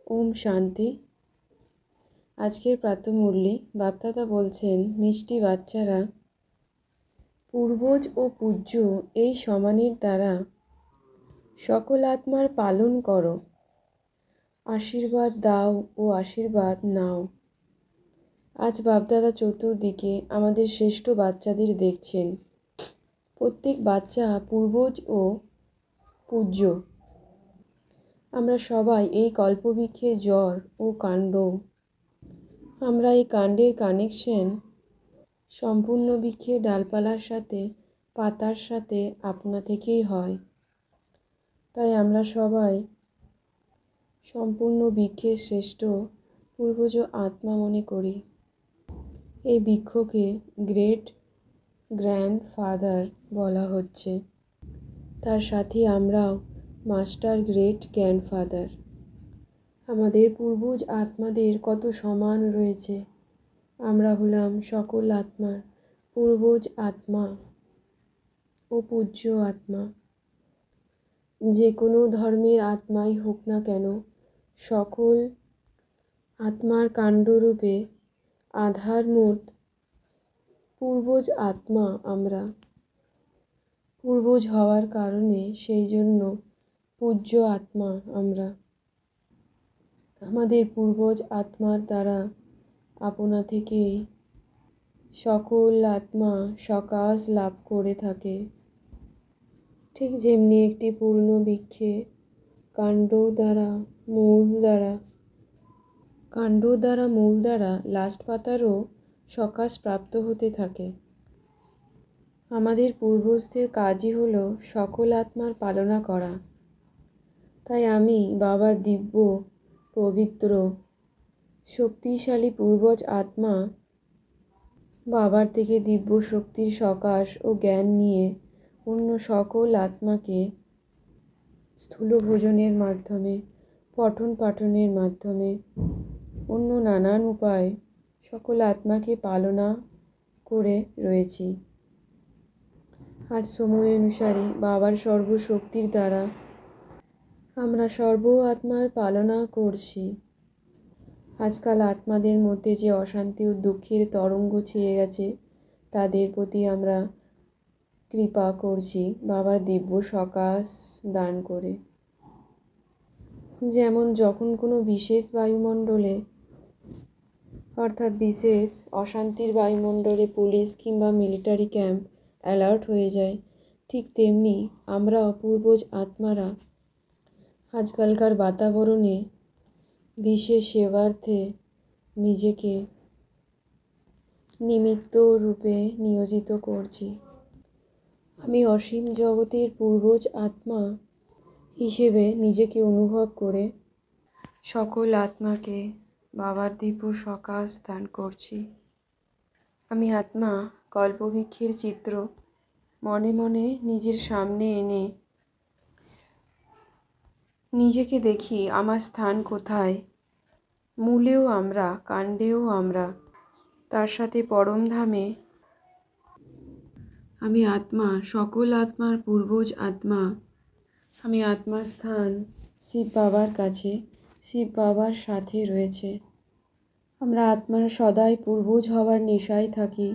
ওম শান্তি। আজকের প্রাতঃমুরলি বাপদাদা বলছেন, মিষ্টি বাচ্চারা, পূর্বজ ও পূজ্য এই সমানের দ্বারা সকল আত্মার পালন করো, আশীর্বাদ দাও ও আশীর্বাদ নাও। আজ বাপদাদা চতুর্দিকে আমাদের শ্রেষ্ঠ বাচ্চাদের দেখছেন। প্রত্যেক বাচ্চা পূর্বজ ও পূজ্য। আমরা সবাই এই কল্পবৃক্ষের জড় ও কাণ্ড। আমরা এই কাণ্ডের কানেকশন সম্পূর্ণ বৃক্ষের ডালপালার সাথে, পাতার সাথে আপনা থেকেই হয়। তাই আমরা সবাই সম্পূর্ণ বৃক্ষের শ্রেষ্ঠ পূর্বজ আত্মা মনে করি। এই বৃক্ষকে গ্রেট গ্র্যান্ডফাদার বলা হচ্ছে। তার সাথে আমরাও মাস্টার গ্রেট গ্র্যান্ডফাদার। আমাদের পূর্বজ আত্মাদের কত সমান রয়েছে। আমরা হলাম সকল আত্মার পূর্বজ আত্মা ও পূজ্য আত্মা। যে কোনো ধর্মের আত্মাই হোক না কেন, সকল আত্মার কাণ্ডরূপে আধারমূর্ত পূর্বজ আত্মা আমরা। পূর্বজ হওয়ার কারণে সেই জন্য পূজ্য আত্মা আমরা। আমাদের পূর্বজ আত্মার দ্বারা আপনা থেকেই সকল আত্মা সকাশ লাভ করে থাকে। ঠিক যেমনি একটি পূর্ণ বৃক্ষে কাণ্ড দ্বারা মূল দ্বারা লাস্ট পাতারও সকাশ প্রাপ্ত হতে থাকে। আমাদের পূর্বজদের কাজই হলো সকল আত্মার পালনা করা। তাই আমি বাবার দিব্য পবিত্র শক্তিশালী পূর্বজ আত্মা, বাবার থেকে দিব্য শক্তির সকাশ ও জ্ঞান নিয়ে অন্য সকল আত্মাকে স্থূল ভোজনের মাধ্যমে, পঠন পাঠনের মাধ্যমে, অন্য নানান উপায়ে সকল আত্মাকে পালনা করে রয়েছি। আর সময় অনুসারে বাবার সর্বশক্তির দ্বারা আমরা সর্ব আত্মার পালনা করছি। আজকাল আত্মাদের মধ্যে যে অশান্তি ও দুঃখের তরঙ্গ ছেয়ে গেছে, তাদের প্রতি আমরা কৃপা করছি বাবার দিব্য সকাশ দান করে। যেমন যখন কোনো বিশেষ বায়ুমণ্ডলে, অর্থাৎ বিশেষ অশান্তির বায়ুমণ্ডলে পুলিশ কিংবা মিলিটারি ক্যাম্প অ্যালার্ট হয়ে যায়, ঠিক তেমনি আমরা পূর্বজ আত্মারা আজকালকার বাতাবরণে বিশেষ সেবার্থে নিজেকে নিমিত্ত রূপে নিয়োজিত করছি। আমি অসীম জগতের পূর্বজ আত্মা হিসেবে নিজেকে অনুভব করে সকল আত্মাকে বাবার দিব্য সকাশ দান করছি। আমি আত্মা কল্পবৃক্ষের চিত্র মনে মনে নিজের সামনে এনে নিজেকে দেখি আমার স্থান কোথায়। মূলেও আমরা, কাণ্ডেও আমরা, তার সাথে পরমধামে আমি আত্মা, সকল আত্মার পূর্বজ আত্মা। আমি আত্মার স্থান শিব বাবার কাছে, শিব বাবার সাথে রয়েছে। আমরা আত্মারা সদাই পূর্বজ হওয়ার নেশায় থাকি।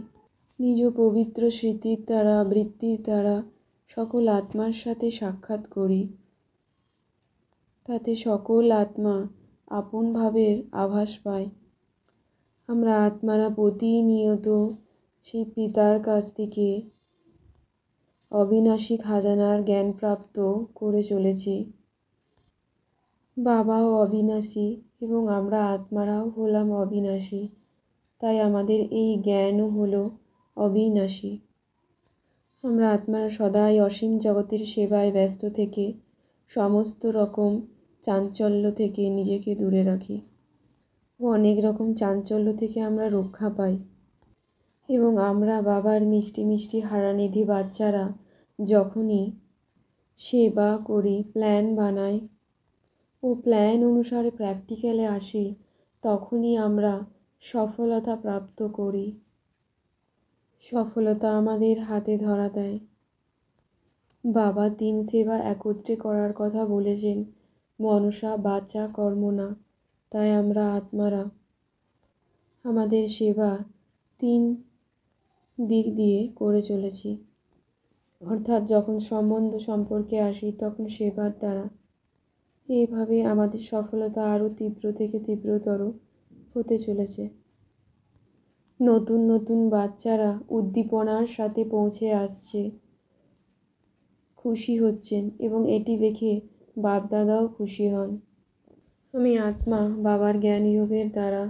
নিজ পবিত্র স্মৃতির দ্বারা, বৃত্তির দ্বারা সকল আত্মার সাথে সাক্ষাৎ করি। তাতে সকল আত্মা আপন ভাবের আভাস পায়। আমরা আত্মারা প্রতিনিয়ত সেই পিতার কাছ থেকে অবিনাশী খাজানার জ্ঞান প্রাপ্ত করে চলেছি। বাবাও অবিনাশী এবং আমরা আত্মারাও হলাম অবিনাশী। তাই আমাদের এই জ্ঞানও হলো অবিনাশী। আমরা আত্মারা সদাই অসীম জগতের সেবায় ব্যস্ত থেকে সমস্ত রকম চাঞ্চল্য থেকে নিজেকে দূরে রাখি ও অনেক রকম চাঞ্চল্য থেকে আমরা রক্ষা পাই। এবং আমরা বাবার মিষ্টি মিষ্টি হারানিধি বাচ্চারা যখনই সেবা করি, প্ল্যান বানাই ও প্ল্যান অনুসারে প্র্যাকটিক্যালে আসি, তখনই আমরা সফলতা প্রাপ্ত করি। সফলতা আমাদের হাতে ধরা দেয়। বাবা 3 সেবা একত্রে করার কথা বলেছেন, মনসা বাচা কর্মণা। তাই আমরা আত্মারা আমাদের সেবা 3 দিক দিয়ে করে চলেছি। অর্থাৎ যখন সম্বন্ধ সম্পর্কে আসি তখন সেবার দ্বারা এইভাবে আমাদের সফলতা আরও তীব্র থেকে তীব্রতর হতে চলেছে। নতুন নতুন বাচ্চারা উদ্দীপনার সাথে পৌঁছে আসছে, খুশি হচ্ছেন এবং এটি দেখে বাপদাদাও খুশি হন। আমি আত্মা বাবার জ্ঞান যোগের দ্বারা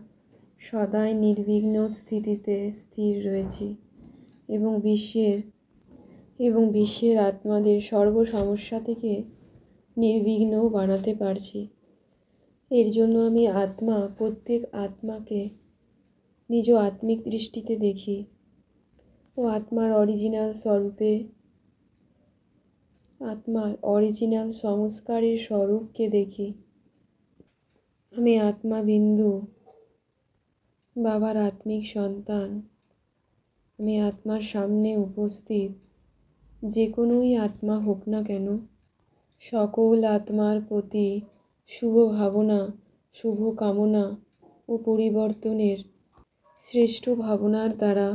সদাই নির্বিঘ্ন স্থিতিতে স্থির রয়েছি এবং বিশ্বের আত্মাদের সর্ব সমস্যা থেকে নির্বিঘ্ন বানাতে পারছি। এর জন্য আমি আত্মা প্রত্যেক আত্মাকে নিজ আত্মিক দৃষ্টিতে দেখি ও আত্মার অরিজিনাল স্বরূপে, আত্মার অরিজিনাল সংস্কারের স্বরূপকে দেখি। আমি আত্মা বিন্দু, বাবার আত্মিক সন্তান। আমি আত্মার সামনে উপস্থিত, যে কোনোই আত্মা হোক না কেন, সকল আত্মার প্রতি শুভ ভাবনা, শুভ কামনা ও পরিবর্তনের শ্রেষ্ঠ ভাবনার দ্বারা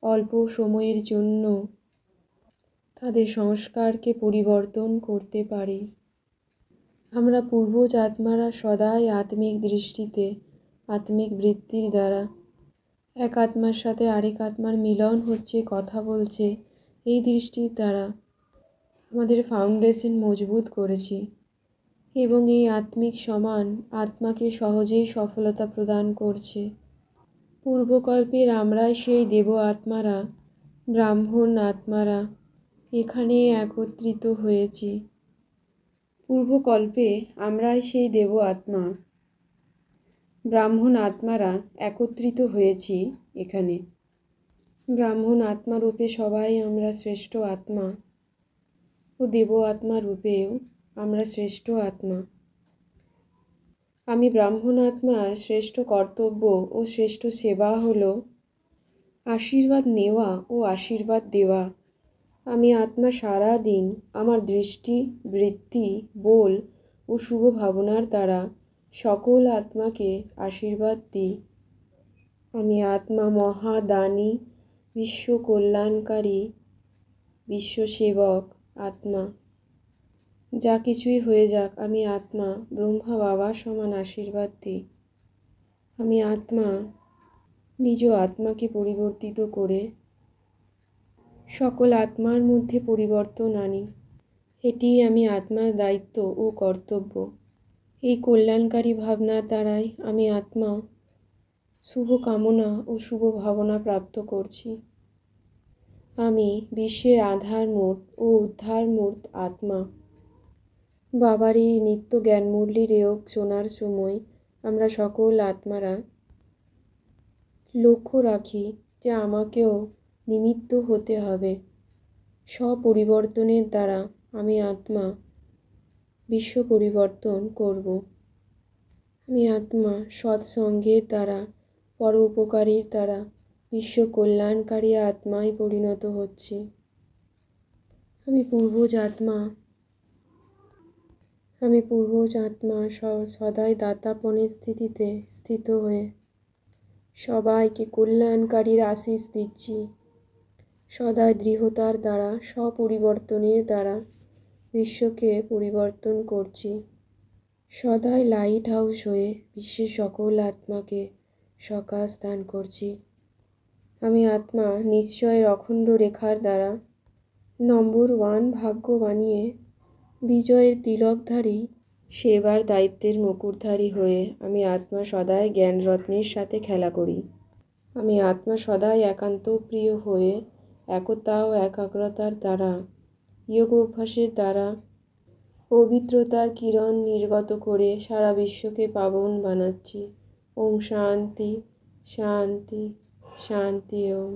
অল্প সময়ের জন্য তাদের সংস্কারকে পরিবর্তন করতে পারি। আমরা পূর্বজ আত্মারা সদাই আত্মিক দৃষ্টিতে, আত্মিক বৃত্তির দ্বারা এক আত্মার সাথে আরেক আত্মার মিলন হচ্ছে, কথা বলছে, এই দৃষ্টির দ্বারা আমাদের ফাউন্ডেশন মজবুত করেছি এবং এই আত্মিক সমান আত্মাকে সহজেই সফলতা প্রদান করছে। পূর্বকল্পের আমরাই সেই দেব আত্মারা, ব্রাহ্মণ আত্মারা এখানে একত্রিত হয়েছি। পূর্বকল্পে আমরাই সেই দেব আত্মা, ব্রাহ্মণ আত্মারা একত্রিত হয়েছি এখানে। ব্রাহ্মণ আত্মা রূপে সবাই আমরা শ্রেষ্ঠ আত্মা ও দেব আত্মা রূপেও আমরা শ্রেষ্ঠ আত্মা। আমি ব্রাহ্মণ আত্মার শ্রেষ্ঠ কর্তব্য ও শ্রেষ্ঠ সেবা হলো আশীর্বাদ নেওয়া ও আশীর্বাদ দেওয়া। আমি আত্মা সারা দিন আমার দৃষ্টি, বৃত্তি, বল ও শুভ ভাবনার দ্বারা সকল আত্মাকে আশীর্বাদ দিই। আমি আত্মা মহাদানী, বিশ্ব কল্যাণকারী, বিশ্বসেবক আত্মা। যা কিছুই হয়ে যাক, আমি আত্মা ব্রহ্মা বাবার সমান আশীর্বাদ দিই। আমি আত্মা নিজ আত্মাকে পরিবর্তিত করে সকল আত্মার মধ্যে পরিবর্তন আনি। এটিই আমি আত্মার দায়িত্ব ও কর্তব্য। এই কল্যাণকারী ভাবনার দ্বারাই আমি আত্মা শুভ কামনা ও শুভ ভাবনা প্রাপ্ত করছি। আমি বিশ্বের আধারমূর্ত ও উদ্ধারমূর্ত আত্মা। বাবার এই নিত্য জ্ঞানমূর্তি রেয়ক শোনার সময় আমরা সকল আত্মারা লক্ষ্য রাখি যে আমাকেও নিমিত্ত হতে হবে। স্বপরিবর্তনের দ্বারা আমি আত্মা বিশ্ব পরিবর্তন করব। আমি আত্মা সৎসঙ্গের দ্বারা, পর উপকারীর দ্বারা বিশ্ব কল্যাণকারী আত্মায় পরিণত হচ্ছি। আমি পূর্বজ আত্মা সদাই দাতাপনের স্থিতিতে স্থিত হয়ে সবাইকে কল্যাণকারীর আশীষ দিচ্ছি। সদাই দৃঢ়তার দ্বারা, স্বপরিবর্তনের দ্বারা বিশ্বকে পরিবর্তন করছি। সদাই লাইট হাউস হয়ে বিশ্বের সকল আত্মাকে সকাশ দান করছি। আমি আত্মা নিশ্চয়ের অখণ্ড রেখার দ্বারা নম্বর 1 ভাগ্য বানিয়ে বিজয়ের তিলকধারী, সেবার দায়িত্বের মুকুটধারী হয়ে আমি আত্মা সদাই জ্ঞানরত্নের সাথে খেলা করি। আমি আত্মা সদাই একান্ত প্রিয় হয়ে একতা ও একাগ্রতার দ্বারা, যোগ অভ্যাসের দ্বারা পবিত্রতার কিরণ নির্গত করে সারা বিশ্বকে পাবন বানাচ্ছি। ওম শান্তি, শান্তি, শান্তি। ওম।